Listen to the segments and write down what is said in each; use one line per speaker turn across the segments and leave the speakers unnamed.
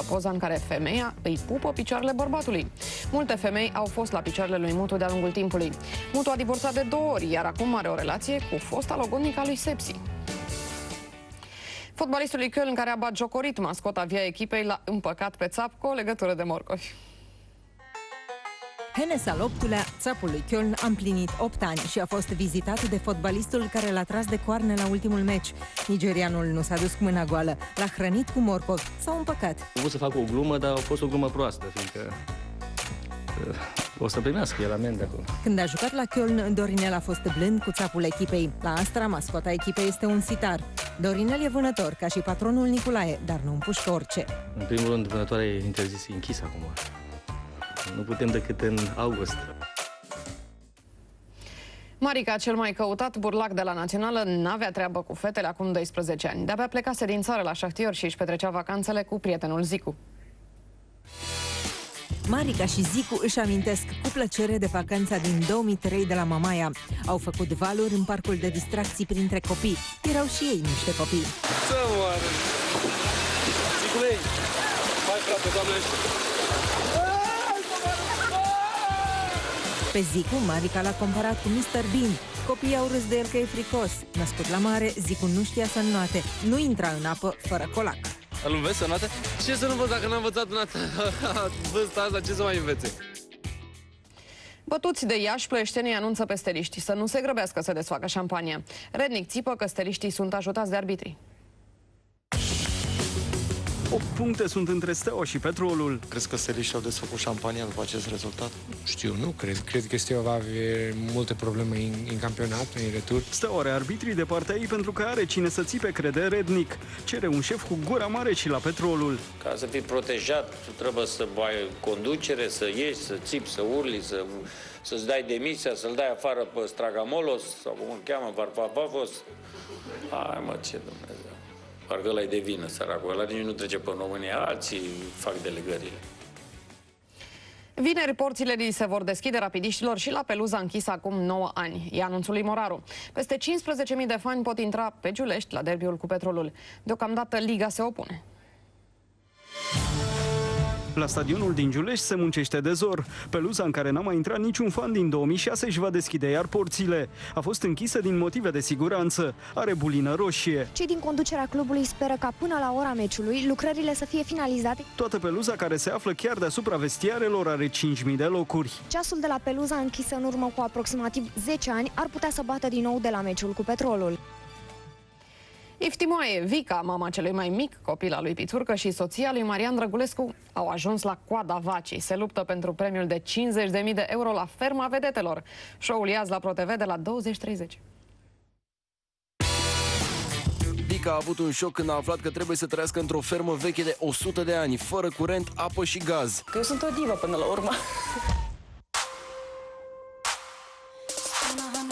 Poza în care femeia îi pupă picioarele bărbatului. Multe femei au fost la picioarele lui Mutu de-a lungul timpului. Mutu a divorțat de 2 ori, iar acum are o relație cu fosta logodnică a lui Sepsi. Fotbalistul lui Köln, care a batjocorit mascota via echipei, l-a împăcat pe țap cu o legătură de morcovi.
Hennes al 8-lea, țapul lui Köln, a împlinit 8 ani și a fost vizitat de fotbalistul care l-a tras de coarne la ultimul meci. Nigerianul nu s-a dus cu mâna goală, l-a hrănit cu morcov, s-au împăcat.
Am vrut să fac o glumă, dar a fost o glumă proastă, fiindcă o să primească el amende acolo.
Când a jucat la Köln, Dorinel a fost blând cu țapul echipei. La Astra, mascota echipei este un sitar. Dorinel e vânător, ca și patronul Nicolae, dar nu împușcă orice.
În primul rând, vânătoarea e interzis, e închisă acum. Nu putem decât în august.
Marica, cel mai căutat burlac de la Națională, n-avea treabă cu fetele acum 12 ani. De-abia plecase din țară la Șahtior și își petrecea vacanțele cu prietenul Zicu.
Marica și Zicu își amintesc cu plăcere de vacanța din 2003 de la Mamaia. Au făcut valuri în parcul de distracții printre copii. Erau și ei niște copii.
Să moară! Zicule, hai frate, doamne!
Pe Zicu, Marica l-a comparat cu Mr. Bean. Copiii au râs de el că e fricos. Născut la mare, Zicu nu știa să înnoate. Nu intra în apă fără colac.
Îl înveți să înnoate? Ce să nu învăț dacă n-am învățat înnoate? Vârsta asta, ce să mai învețe?
Bătuți de Iași, ploieștenii anunță pe steliști să nu se grăbească să desfacă șampania. Rednic țipă că steliștii sunt ajutați de arbitri.
8 puncte sunt între Steaua și Petrolul.
Crezi că steliștii au desfăcut șampania după acest rezultat?
Știu, nu cred. Cred că Steaua va avea multe probleme în campionat, în retur.
Steaua are arbitrii de partea ei pentru că are cine să țipe, crede Rednic. Cere un șef cu gura mare și la Petrolul.
Ca să fii protejat, trebuie să ai conducere, să ieși, să țipi, să urli, să-ți dai demisia, să-l dai afară pe Stragamolos, sau cum îl cheamă, Varfafafos. Hai mă, ce Dumnezeu. Parcă ăla-i de vină, săracul. Ăla nici nu trece pe România, alții fac delegările.
Vineri, porțile li se vor deschide rapidiștilor și la peluza închisă acum 9 ani. E anunțul lui Moraru. Peste 15.000 de fani pot intra pe Giulești la derbiul cu Petrolul. Deocamdată Liga se opune.
La stadionul din Giulești se muncește de zor. Peluza în care n-a mai intrat niciun fan din 2006 își va deschide iar porțile. A fost închisă din motive de siguranță. Are bulină roșie.
Cei din conducerea clubului speră ca până la ora meciului lucrările să fie finalizate.
Toată peluza, care se află chiar deasupra vestiarelor, are 5.000 de locuri.
Ceasul de la peluza închisă în urmă cu aproximativ 10 ani ar putea să bată din nou de la meciul cu Petrolul.
Iftimoaie, Vica, mama celui mai mic copil al lui Pițurcă, și soția lui Marian Drăgulescu au ajuns la coada vacii. Se luptă pentru premiul de 50.000 de euro la Ferma Vedetelor. Show-ul e azi la ProTV de la 20:30.
Vica a avut un șoc când a aflat că trebuie să trăiască într-o fermă veche de 100 de ani, fără curent, apă și gaz.
Că eu sunt o divă până la urmă.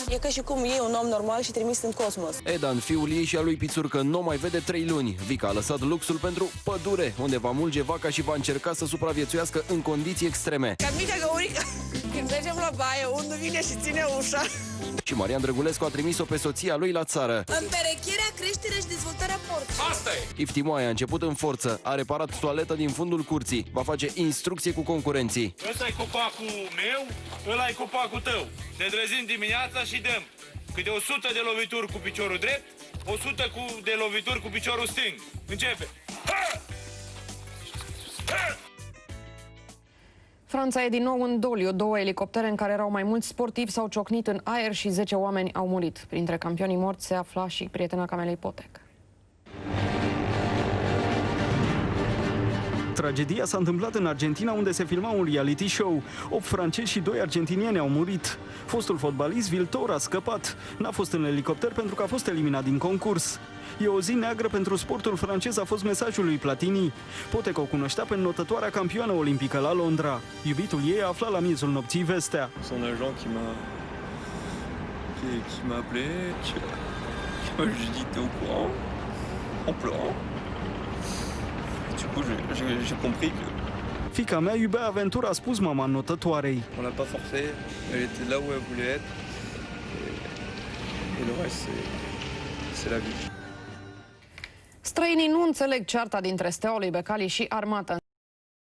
E ca și cum iei un om normal și trimis în cosmos.
Edan, fiul ei și a lui Pițurcă, nu mai vede 3 luni. Vica a lăsat luxul pentru pădure, unde va mulge vaca și va încerca să supraviețuiască în condiții extreme.
Ca mica găurică, când mergem la baie, unul vine și ține ușa.
Și Marian Drăgulescu a trimis-o pe soția lui la țară.
Împerecherea, creșterea și dezvoltarea porcii.
Asta e! Iftimoaia a început în forță, a reparat toaleta din fundul curții, va face instrucție cu concurenții.
Ăsta e copacul meu, ăla e copacul tău. Ne trezim dimineața și dăm câte 100 de lovituri cu piciorul drept, 100 de lovituri cu piciorul stâng. Începe!
Franța e din nou în doliu. 2 elicoptere în care erau mai mulți sportivi s-au ciocnit în aer și 10 oameni au murit. Printre campionii morți se afla și prietena Camelei Potec.
Tragedia s-a întâmplat în Argentina, unde se filma un reality show. 8 francezi și 2 argentinieni au murit. Fostul fotbalist Viltor a scăpat. N-a fost în elicopter pentru că a fost eliminat din concurs. E o zi neagră pentru sportul francez, a fost mesajul lui Platini. Potec o cunoștea pe înotătoarea campioană olimpică la Londra. Iubitul ei a aflat la miezul nopții vestea.
Son agent qui m'a appelé, qui m'a juste dit t'es au courant, en pleurant. Du coup, j'ai compris que...
Fica mea iubea aventura, a spus mama notătoarei.
On l'a pas forcé, elle était là où elle voulait être. Et le reste, c'est la vie.
Străinii nu înțeleg cearta dintre Steaua lui Becali și Armată.